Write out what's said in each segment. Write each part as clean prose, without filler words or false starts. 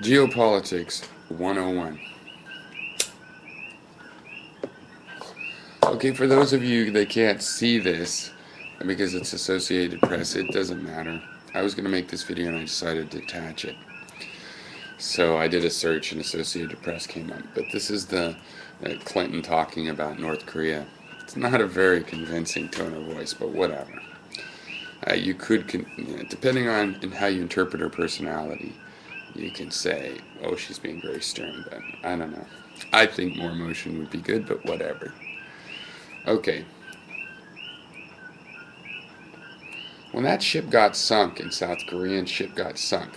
Geopolitics 101. Okay, for those of you that can't see this, because it's Associated Press, it doesn't matter. I was going to make this video and I decided to attach it. So I did a search and Associated Press came up. But this is the Clinton talking about North Korea. It's not a very convincing tone of voice, but whatever. You could, depending on how you interpret her personality, you can say, oh, she's being very stern, but I don't know. I think more emotion would be good, but whatever. Okay. When that ship got sunk, and South Korean ship got sunk,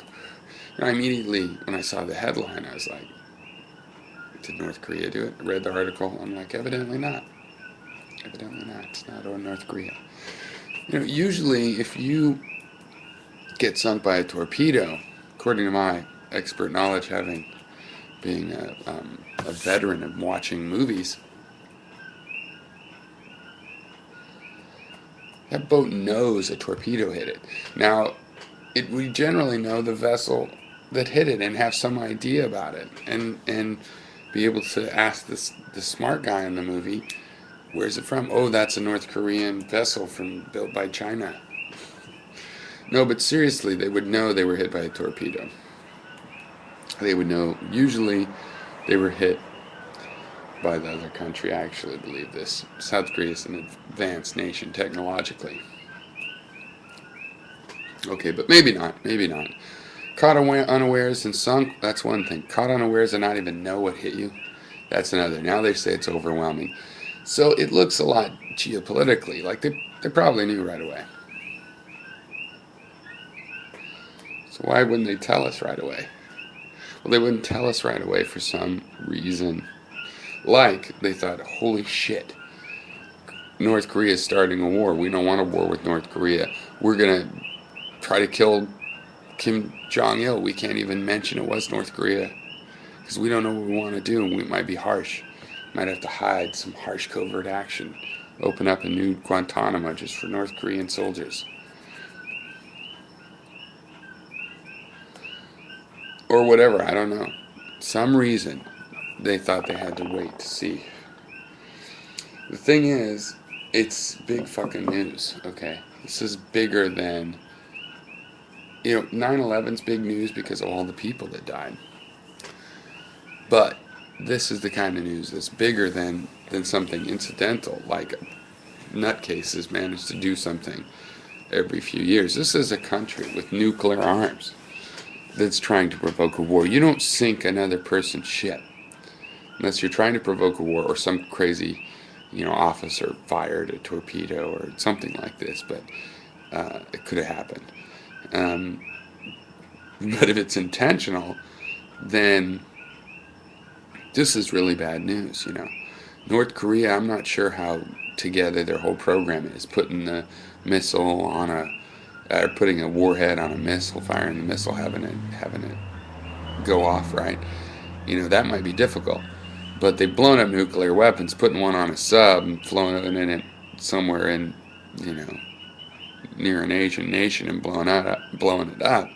immediately when I saw the headline, I was like, did North Korea do it? I read the article. I'm like, evidently not. Evidently not. It's not on North Korea. Usually if you get sunk by a torpedo, according to my expert knowledge, having being a veteran of watching movies, that boat knows a torpedo hit it. Now, we generally know the vessel that hit it and have some idea about it, and be able to ask the smart guy in the movie, where's it from? Oh, that's a North Korean vessel built by China. No, but seriously, they would know they were hit by a torpedo. They would know. Usually, they were hit by the other country. I actually believe this. South Korea is an advanced nation technologically. Okay, but maybe not. Maybe not. Caught unawares and sunk, that's one thing. Caught unawares and not even know what hit you, that's another. Now they say it's overwhelming. So it looks a lot geopolitically like they probably knew right away. So why wouldn't they tell us right away? Well, they wouldn't tell us right away for some reason. Like they thought, holy shit, North Korea is starting a war. We don't want a war with North Korea. We're going to try to kill Kim Jong Il. We can't even mention it was North Korea because we don't know what we want to do. We might be harsh. Might have to hide some harsh covert action. Open up a new Guantanamo just for North Korean soldiers. Or whatever, I don't know. Some reason they thought they had to wait to see. The thing is, it's big fucking news, okay? This is bigger than, 9/11's big news because of all the people that died. But this is the kind of news that's bigger than something incidental, like nutcases manage to do something every few years. This is a country with nuclear arms that's trying to provoke a war. You don't sink another person's ship unless you're trying to provoke a war or some crazy, officer fired a torpedo or something like this. But it could have happened. Um, but if it's intentional, then this is really bad news. North Korea, I'm not sure how together their whole program is. Putting the missile on putting a warhead on a missile, firing the missile, having it go off right. That might be difficult. But they've blown up nuclear weapons. Putting one on a sub and flown it in it somewhere in, near an Asian nation and blowing it up.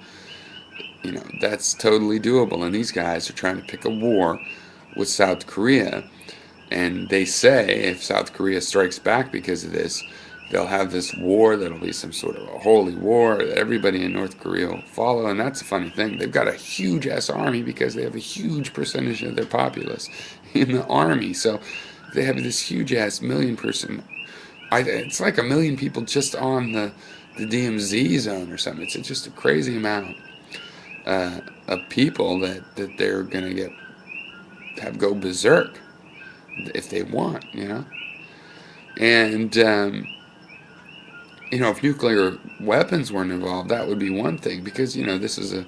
That's totally doable. And these guys are trying to pick a war with South Korea. And they say if South Korea strikes back because of this, they'll have this war that'll be some sort of a holy war that everybody in North Korea will follow. And that's a funny thing. They've got a huge ass army because they have a huge percentage of their populace in the army. So they have this huge ass million-person. It's like 1 million people just on the DMZ zone or something. It's just a crazy amount of people that they're gonna have go berserk if they want. And if nuclear weapons weren't involved, that would be one thing because this is a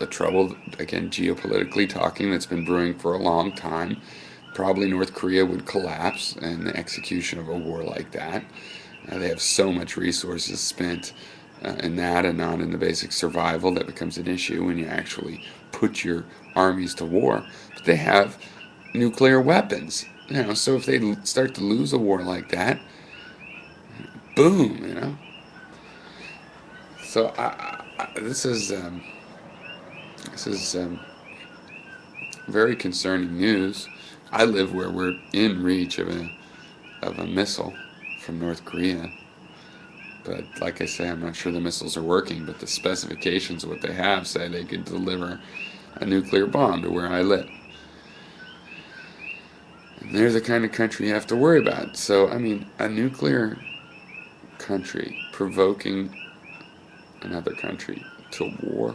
trouble, again, geopolitically talking, that's been brewing for a long time. Probably North Korea would collapse in the execution of a war like that. They have so much resources spent in that and not in the basic survival that becomes an issue when you actually put your armies to war. But they have nuclear weapons. So if they start to lose a war like that, boom. So this is very concerning news. I live where we're in reach of a missile from North Korea. But like I say, I'm not sure the missiles are working, but the specifications of what they have say they could deliver a nuclear bomb to where I live. And they're the kind of country you have to worry about. So, I mean, a nuclear country provoking another country to war